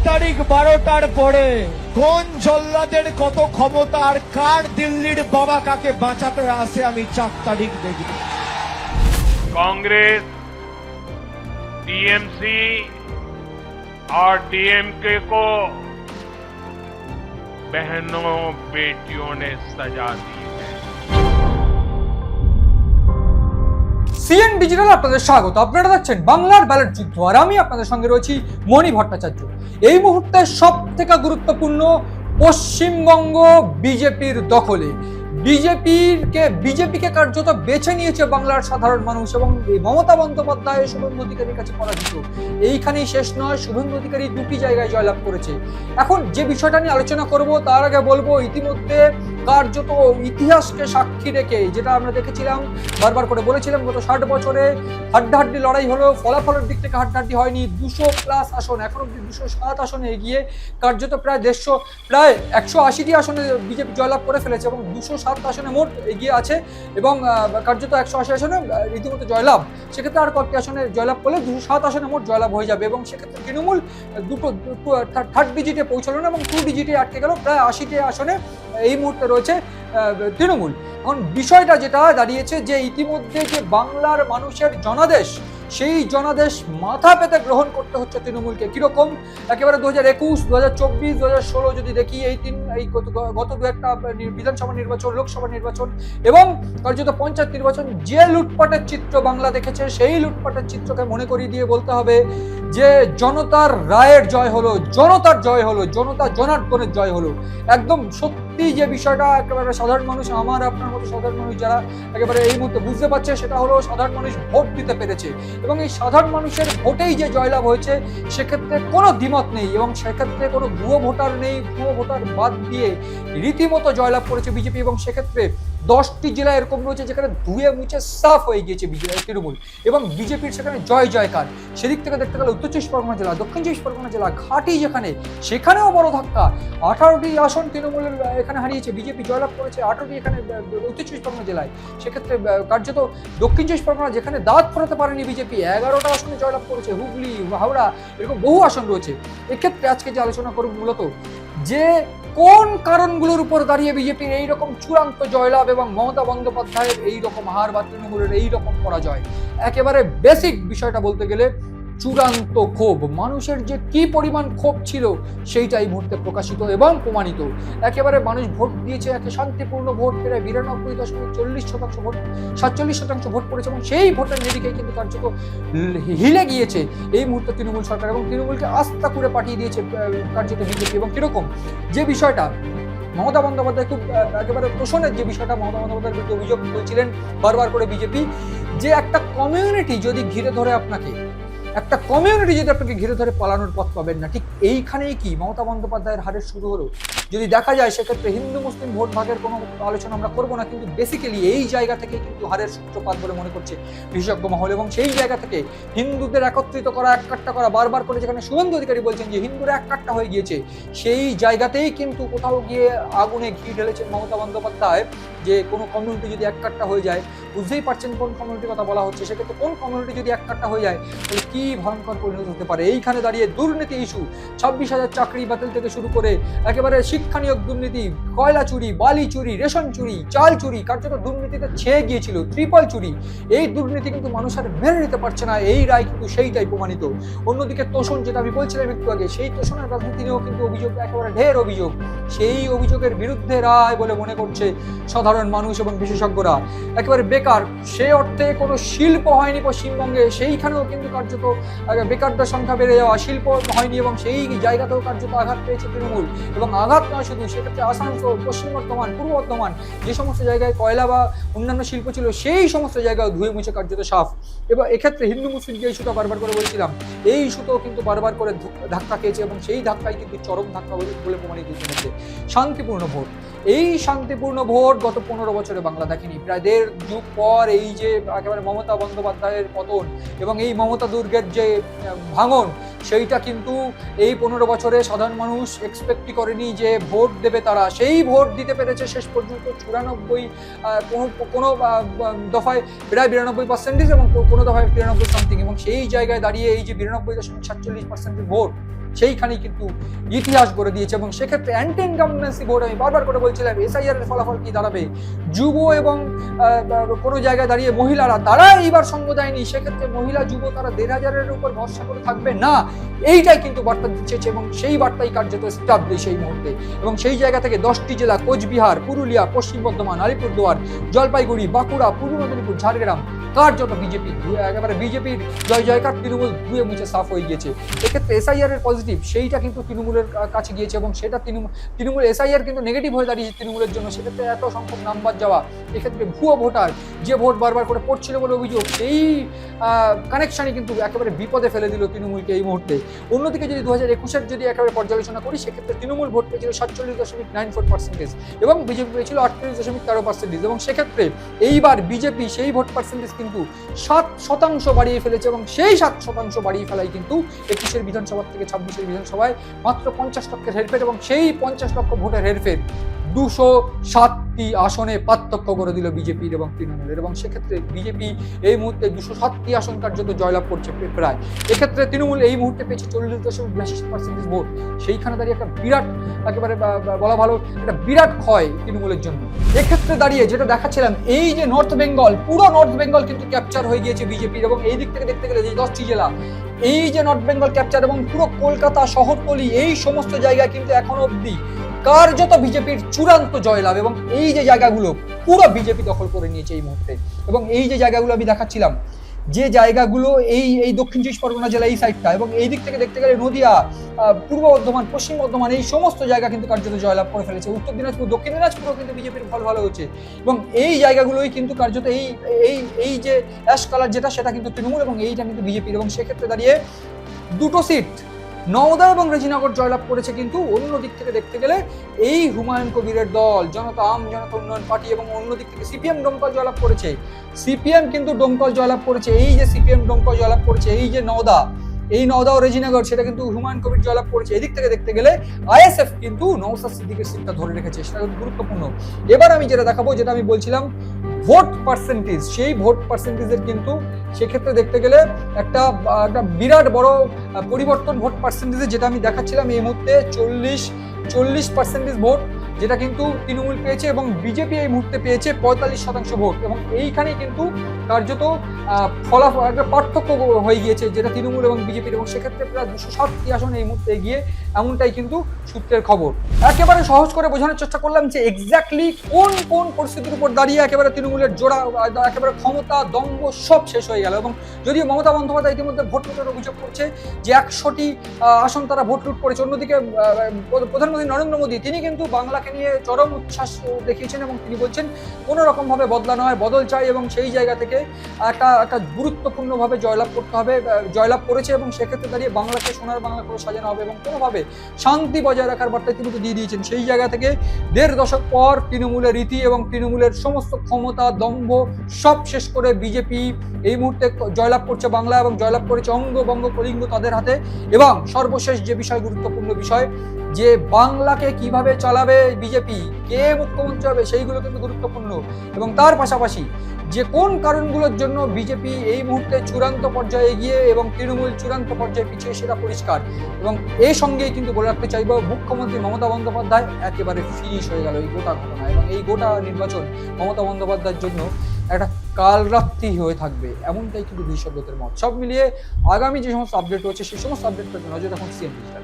তারিখ 12টার পরে কোন জল্লাদের কত ক্ষমতা আর কার দিল্লির বাবা কাকে বাঁচাতে আসে আমি 4 তারিখ দেখব। कांग्रेस, टीएमसी और डीएमके को बहनों बेटियों ने सजा दी है। সিএন ডিজিটাল আপনাদের স্বাগত। আপনারা দেখছেন বাংলার ব্যালট যুদ্ধ, আর আমি আপনাদের সঙ্গে রয়েছি মণি ভট্টাচার্য। এই মুহূর্তে সব থেকে গুরুত্বপূর্ণ, পশ্চিমবঙ্গ বিজেপির দখলে। বিজেপিকে কার্যত বেছে নিয়েছে বাংলার সাধারণ মানুষ, এবং মমতা বন্দ্যোপাধ্যায় শুভেন্দু অধিকারীর কাছে পরাজিত। এইখানেই শেষ নয়, শুভেন্দু অধিকারী দুটি জায়গায় জয়লাভ করেছে। এখন যে বিষয়টা নিয়ে আলোচনা করব তার আগে বলবো, ইতিমধ্যে কার্যত ইতিহাসকে সাক্ষী রেখে, যেটা আমরা দেখেছিলাম, বারবার করে বলেছিলাম, গত 60 বছরে হাড্ডাহাড্ডি লড়াই হলো, ফলাফলের দিক থেকে হাড্ডাহাড্ডি হয়নি। 200+ আসন, এখন অব্দি 207 আসনে এগিয়ে কার্যত প্রায় 180টি আসনে বিজেপি জয়লাভ করে ফেলেছে, এবং 207 আসনে মোট এগিয়ে আছে, এবং কার্যত 180 আসনে রীতিমতো জয়লাভ। সেক্ষেত্রে আর কয়েকটি আসনে জয়লাভ করলে 207 আসনে মোট জয়লাভ হয়ে যাবে, এবং সেক্ষেত্রে তৃণমূল থার্ড ডিজিটে পৌঁছলো না, এবং 2 ডিজিটে আটকে গেল। প্রায় 80টি আসনে এই মুহূর্তে রয়েছে তৃণমূল। এখন বিষয়টা যেটা দাঁড়িয়েছে, যে ইতিমধ্যে যে বাংলার মানুষের জনাদেশ, সেই জনাদেশ মাথা পেতে গ্রহণ করতে হচ্ছে তৃণমূলকে। কিরকম? একেবারে 2021, 2024, 2016 যদি দেখি, এই গত দু একটা বিধানসভা নির্বাচন, লোকসভা নির্বাচন এবং কার্যত পঞ্চায়েত নির্বাচন, যে লুটপাটের চিত্র বাংলা দেখেছে, সেই লুটপাটের চিত্রকে মনে করিয়ে দিয়ে বলতে হবে যে জনতার রায়ের জয় হলো, জনতার জয় হলো, জনতা জনার্দনের জয় হলো। একদম সত্যি যে বিষয়টা একেবারে সাধারণ মানুষ, আমার আপনার মতো সাধারণ মানুষ যারা একেবারে এই মুহূর্তে বুঝতে পারছে, সেটা হলো সাধারণ মানুষ ভোট দিতে পেরেছে, এবং এই সাধারণ মানুষের ভোটেই যে জয়লাভ হয়েছে, সেক্ষেত্রে কোনো দ্বিমত নেই, এবং সেক্ষেত্রে কোনো ভুয়ো ভোটার নেই। ভুয়ো ভোটার বাদ দিয়ে রীতিমতো জয়লাভ করেছে বিজেপি, এবং সেক্ষেত্রে 10টি জেলা এরকম রয়েছে যেখানে ধুয়ে মুছে সাফ হয়ে গিয়েছে তৃণমূল, এবং বিজেপির সেখানে জয় জয়কার। সেদিক থেকে দেখতে গেলে উত্তর 24 পরগনা জেলা, দক্ষিণ 24 পরগনা জেলা, ঘাটি যেখানে, সেখানেও বড় ধাক্কা। 18টি আসন তৃণমূলের এখানে হারিয়েছে, বিজেপি জয়লাভ করেছে 18টি এখানে উত্তর 24 পরগনা জেলায়। সেক্ষেত্রে কার্যত দক্ষিণ 24 পরগনা, যেখানে দাঁত ফোরাতে পারেনি বিজেপি, 11টা আসনে জয়লাভ করেছে। হুগলি, হাওড়া, এরকম বহু আসন রয়েছে। এক্ষেত্রে আজকে যে আলোচনা করব মূলত, যে কোন কারণগুলোর উপর দাঁড়িয়ে বিজেপির এইরকম চূড়ান্ত জয়লাভ এবং মমতা বন্দ্যোপাধ্যায়ের এইরকম হার বা তৃণমূলের এইরকম পরাজয়। একেবারে বেসিক বিষয়টা বলতে গেলে, চূড়ান্ত ক্ষোভ, মানুষের যে কি পরিমাণ ক্ষোভ ছিল সেইটাই এই মুহূর্তে প্রকাশিত এবং প্রমাণিত। একেবারে মানুষ ভোট দিয়েছে, একে শান্তিপূর্ণ ভোট, প্রায় 92.40% ভোট, 47% ভোট পড়েছে, এবং সেই ভোটের নিরিখে কিন্তু কার্যত হিলে গিয়েছে এই মুহূর্তে তৃণমূল সরকার, এবং তৃণমূলকে আস্থা করে পাঠিয়ে দিয়েছে কার্যত বিজেপি। এবং কিরকম যে বিষয়টা, মমতা বন্দ্যোপাধ্যায় খুব একেবারে তোষণের যে বিষয়টা, মমতা বন্দ্যোপাধ্যায়ের বিরুদ্ধে অভিযোগ তুলছিলেন বারবার করে বিজেপি, যে একটা কমিউনিটি যদি ঘিরে ধরে আপনাকে, একটা কমিউনিটি যদি আপনাকে ঘিরে ধরে পালানোর পথ পাবেন না, ঠিক এইখানেই কি মমতা বন্দ্যোপাধ্যায়ের হারের শুরু হলো। যদি দেখা যায়, সেক্ষেত্রে হিন্দু মুসলিম ভোট ভাগের কোনো আলোচনা আমরা করবো না, কিন্তু বেসিক্যালি এই জায়গা থেকে কিন্তু হারের সূত্রপাত বলে মনে করছে বিশেষজ্ঞ মহল, এবং সেই জায়গা থেকে হিন্দুদের একত্রিত করা, এককাট্টা করা, বারবার করে যেখানে শুভেন্দু অধিকারী বলছেন যে হিন্দুরা এককাট্টা হয়ে গিয়েছে, সেই জায়গাতেই কিন্তু কোথাও গিয়ে আগুনে ঘি ঢেলেছেন মমতা বন্দ্যোপাধ্যায়, যে কোনো কমিউনিটি যদি এককাট্টা হয়ে যায়, বুঝতেই পারছেন কোন কমিউনিটির কথা বলা হচ্ছে। সেক্ষেত্রে কোন কমিউনিটি যদি এককাট্টা হয়ে যায়, তাহলে কি ভয়ঙ্কর পরিণত হতে পারে। এইখানে দাঁড়িয়ে দুর্নীতি ইস্যু, 26,000 চাকরি বাতিল থেকে শুরু করে একেবারে শিক্ষা নিয়োগ দুর্নীতি, কয়লা চুরি, বালি চুরি, রেশন চুরি, চাল চুরি, কার্যত দুর্নীতিতে ছেয়ে গিয়েছিল, ট্রিপল চুরি। এই দুর্নীতি কিন্তু মানুষ আর মেনে নিতে পারছে না, এই রায় কিন্তু সেইটাই প্রমাণিত। অন্যদিকে তোষণ, যেটা আমি বলছিলাম একটু আগে, সেই তোষণের রাজনীতি নিয়েও কিন্তু অভিযোগ, একেবারে ঢের অভিযোগ। সেই অভিযোগের বিরুদ্ধে রায় বলে মনে করছে সাধারণ মানুষ এবং বিশেষজ্ঞরা। একেবারে বেকার, সে অর্থে কোনো শিল্প হয়নি পশ্চিমবঙ্গে, সেইখানেও কিন্তু কার্যত বেকারদের সংখ্যা বেড়ে যাওয়া, শিল্প হয়নি, এবং সেই জায়গাতেও কার্যত আঘাত পেয়েছে তৃণমূল। এবং আঘাত নয় শুধু, সেক্ষেত্রে আসানসোল, পশ্চিম বর্ধমান, পূর্ব বর্ধমান, যে সমস্ত জায়গায় কয়লা বা অন্যান্য শিল্প ছিল, সেই সমস্ত জায়গায় ধুয়ে মুছে কার্যত সাফ। এবং এক্ষেত্রে হিন্দু মুসলিম যে ইস্যুটা বারবার করে বলেছিলাম, এই ইস্যুতেও কিন্তু বারবার করে ধাক্কা খেয়েছে, এবং সেই ধাক্কাই কিন্তু চরম ধাক্কা বলে প্রমাণিত হচ্ছে। শান্তিপূর্ণ ভোট, এই শান্তিপূর্ণ ভোট গত 15 বছরে বাংলা দেখেনি। প্রায় 1.5 যুগ পর এই যে একেবারে মমতা বন্দ্যোপাধ্যায়ের পতন এবং এই মমতা দুর্গের যে ভাঙন, সেইটা কিন্তু এই 15 বছরে সাধারণ মানুষ এক্সপেক্টই করেনি যে ভোট দেবে তারা। সেই ভোট দিতে পেরেছে শেষ পর্যন্ত 94, কোনো দফায় প্রায় 92% এবং কোনো দফায় 93 সামথিং, এবং সেই জায়গায় দাঁড়িয়ে এই যে 92.47% ভোট, সেইখানেই কিন্তু ইতিহাস গড়ে দিয়েছে। এবং সেক্ষেত্রে অ্যান্টি ইনকামবেন্সি ভোট, আমি বারবার করে বলছিলাম এসআইআর এর ফলাফল কি দাঁড়াবে, যুব এবং কোনো জায়গায় দাঁড়িয়ে মহিলারা তারা এইবার সঙ্গ দেয়নি, সেক্ষেত্রে মহিলা যুব তারা ১৫০০-এর উপর ভরসা করে থাকবে না, এইটাই কিন্তু বার্তা দিচ্ছে এবং সেই বার্তাই কার্যত স্টাবলিশ এই মুহূর্তে। এবং সেই জায়গা থেকে 10টি জেলা কোচবিহার, পুরুলিয়া, পশ্চিম বর্ধমান, আলিপুরদুয়ার, জলপাইগুড়ি, বাঁকুড়া, পূর্ব মেদিনীপুর, ঝাড়গ্রাম কার্যত বিজেপি একেবারে বিজেপির জয় জয়কার তৃণমূল ধুয়ে মুছে সাফ হয়ে গিয়েছে। এক্ষেত্রে এসআইআর এর পজিটিভ সেইটা কিন্তু তৃণমূলের কাছে গিয়েছে এবং সেটা তৃণমূল এসআইআর কিন্তু নেগেটিভ হয়ে দাঁড়িয়েছে তৃণমূলের জন্য। সেক্ষেত্রে এত সংখ্যক নাম্বার যাওয়া, এক্ষেত্রে ভুয়ো ভোটার যে ভোট বারবার করে পড়ছিল বলে অভিযোগ, সেই কানেকশনই কিন্তু একেবারে বিপদে ফেলে দিল তৃণমূলকে এই মুহূর্তে। অন্যদিকে যদি 2021-এর যদি একেবারে পর্যালোচনা করি, সেক্ষেত্রে তৃণমূল ভোট পেয়েছিল 47.94% এবং বিজেপি পেয়েছিল 38.13%। এবং সেক্ষেত্রে এইবার বিজেপি সেই ভোট পার্সেন্টেজ কিন্তু 7% বাড়িয়ে ফেলেছে এবং সেই 7% বাড়িয়ে ফেলাই কিন্তু 21-এর বিধানসভা থেকে 26-এর বিধানসভায় মাত্র 50 লক্ষের হেরফের এবং সেই 50 লক্ষ ভোটের হেরফের 207টি আসনে পার্থক্য করে দিল বিজেপির এবং তৃণমূলের। এবং সেক্ষেত্রে বিজেপি এই মুহূর্তে 207টি আসন কার্যত জয়লাভ করছে প্রায়। এক্ষেত্রে তৃণমূল এই মুহূর্তে পেয়েছে 40.82% ভোট। সেইখানে দাঁড়িয়ে একটা বিরাট, একেবারে বলা ভালো একটা বিরাট ক্ষয় তৃণমূলের জন্য। এক্ষেত্রে দাঁড়িয়ে যেটা দেখাচ্ছিলাম, এই যে নর্থ বেঙ্গল, পুরো নর্থ বেঙ্গল কিন্তু ক্যাপচার হয়ে গিয়েছে বিজেপির। এবং এই দিক থেকে দেখতে গেলে যে 10টি জেলা, এই যে নর্থ বেঙ্গল ক্যাপচার এবং পুরো কলকাতা শহরতলি, এই সমস্ত জায়গায় কিন্তু এখনো অব্দি কার্যত বিজেপির চূড়ান্ত জয়লাভ। এবং এই যে জায়গাগুলো পুরো বিজেপি দখল করে নিয়েছে এই মুহূর্তে। এবং এই যে জায়গাগুলো আমি দেখাচ্ছিলাম, যে জায়গাগুলো এই দক্ষিণ 24 পরগনা জেলা এই সাইডটা, এবং এই দিক থেকে দেখতে গেলে নদিয়া, পূর্ব বর্ধমান, পশ্চিম বর্ধমান, এই সমস্ত জায়গা কিন্তু কার্যত জয়লাভ করে ফেলেছে। উত্তর দিনাজপুর, দক্ষিণ দিনাজপুরও কিন্তু বিজেপির ফল ভালো হচ্ছে। এবং এই জায়গাগুলোই কিন্তু কার্যত এই যে অ্যাশ কালার যেটা, সেটা কিন্তু তৃণমূল এবং এইটা কিন্তু বিজেপির। এবং সেক্ষেত্রে দাঁড়িয়ে দুটো সিট নওদা এবং রেজিনগর জয়লাভ করেছে কিন্তু অন্য দিক থেকে দেখতে গেলে এই হুমায়ুন কবিরের দল জনতা উন্নয়ন পার্টি। এবং অন্য দিক থেকে সিপিএম ডোমকল জয়লাভ করেছে, সিপিএম কিন্তু ডোমকল জয়লাভ করেছে। এই যে সিপিএম ডোমকল জয়লাভ করেছে, এই যে নওদা, এই নওদা ও রেজিনগর, সেটা কিন্তু হুমায়ুন কবির জয়লাভ করেছে। এদিক থেকে দেখতে গেলে আইএসএফ কিন্তু নওশাদ সিদ্দিকের সিটটা ধরে রেখেছে, সেটা কিন্তু গুরুত্বপূর্ণ। এবার আমি যেটা দেখাবো, যেটা আমি বলছিলাম ভোট পার্সেন্টেজ, সেই ভোট পার্সেন্টেজের কিন্তু সেক্ষেত্রে দেখতে গেলে একটা বিরাট বড় পরিবর্তন ভোট পার্সেন্টেজে, যেটা আমি দেখাচ্ছিলাম এই মুহূর্তে 40% ভোট, যেটা কিন্তু তৃণমূল পেয়েছে এবং বিজেপি এই মুহূর্তে পেয়েছে 45% ভোট। এবং এইখানেই কিন্তু কার্যত ফলাফল একটা পার্থক্য হয়ে গিয়েছে, যেটা তৃণমূল এবং বিজেপির। এবং সেক্ষেত্রে প্রায় 207টি আসন এই মুহূর্তে এগিয়ে, এমনটাই কিন্তু সূত্রের খবর। একেবারে সহজ করে বোঝানোর চেষ্টা করলাম যে এক্স্যাক্টলি কোন কোন পরিস্থিতির উপর দাঁড়িয়ে একেবারে তৃণমূলের জোড়া, একেবারে ক্ষমতা দম্ভ সব শেষ হয়ে গেল। এবং যদিও মমতা বন্দ্যোপাধ্যায় ইতিমধ্যে ভোট লুটের অভিযোগ করছে যে 100টি আসন তারা ভোট লুট করেছে, অন্যদিকে প্রধানমন্ত্রী নরেন্দ্র মোদী তিনি কিন্তু বাংলাকে নিয়ে চরম উচ্ছ্বাস দেখিয়েছেন এবং তিনি বলছেন কোনো রকম ভাবে বদলা নয়, বদল চাই। এবং সেই জায়গা থেকে একটা গুরুত্বপূর্ণভাবে জয়লাভ করতে হবে, জয়লাভ করেছে। এবং সেক্ষেত্রে দাঁড়িয়ে বাংলাকে সোনার বাংলা করে সাজানো হবে এবং কোনোভাবে শান্তি বজায় রাখার বার্তা তিনি দিয়ে দিয়েছেন। সেই জায়গা থেকে 1.5 দশক পর তৃণমূলের রীতি এবং তৃণমূলের সমস্ত ক্ষমতা দম্ভ সব শেষ করে বিজেপি এই মুহূর্তে জয়লাভ করছে বাংলা, এবং জয়লাভ করেছে অঙ্গ বঙ্গ কলিঙ্গ তাদের হাতে। এবং সর্বশেষ যে বিষয়, গুরুত্বপূর্ণ বিষয়, যে বাংলাকে কিভাবে চালাবে বিজেপি, কে মুখ্যমন্ত্রী হবে, সেইগুলো কিন্তু গুরুত্বপূর্ণ। এবং তার পাশাপাশি যে কোন কারণগুলোর জন্য বিজেপি এই মুহূর্তে চূড়ান্ত পর্যায়ে এগিয়ে এবং তৃণমূল চূড়ান্ত পর্যায়ে পিছিয়ে, সেটা পরিষ্কার। এবং এই সঙ্গেই কিন্তু বলে রাখতে চাইব, মুখ্যমন্ত্রী মমতা বন্দ্যোপাধ্যায় একেবারে ফিনিশ হয়ে গেল এই গোটা ঘটনা। এবং এই গোটা নির্বাচন মমতা বন্দ্যোপাধ্যায়ের জন্য একটা কালরাত্রি হয়ে থাকবে, এমনটাই কিন্তু বিশেষজ্ঞদের মত। সব মিলিয়ে আগামী যে সমস্ত আপডেট রয়েছে, সেই সমস্ত আপডেট নজর রাখুন সিএন ডিজিটাল।